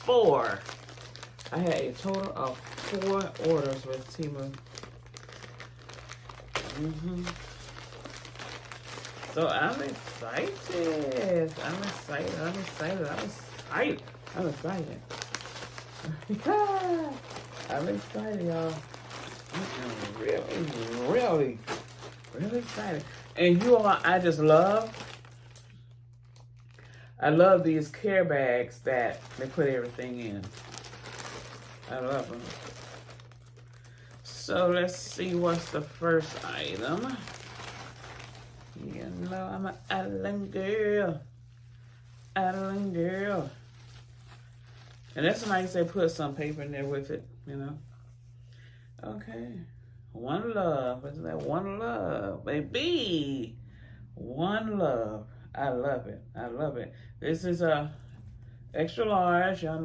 4. I had a total of 4 orders with TEMU. So I'm excited. I'm excited, y'all. I'm really excited. And you all, I love these care bags that they put everything in. I love them. So let's see what's the first item. You know I'm an island girl. Island girl. And that's nice they put some paper in there with it, you know. Okay. One love. What's that? One love, baby. One love. I love it. I love it. This is a extra large. Y'all know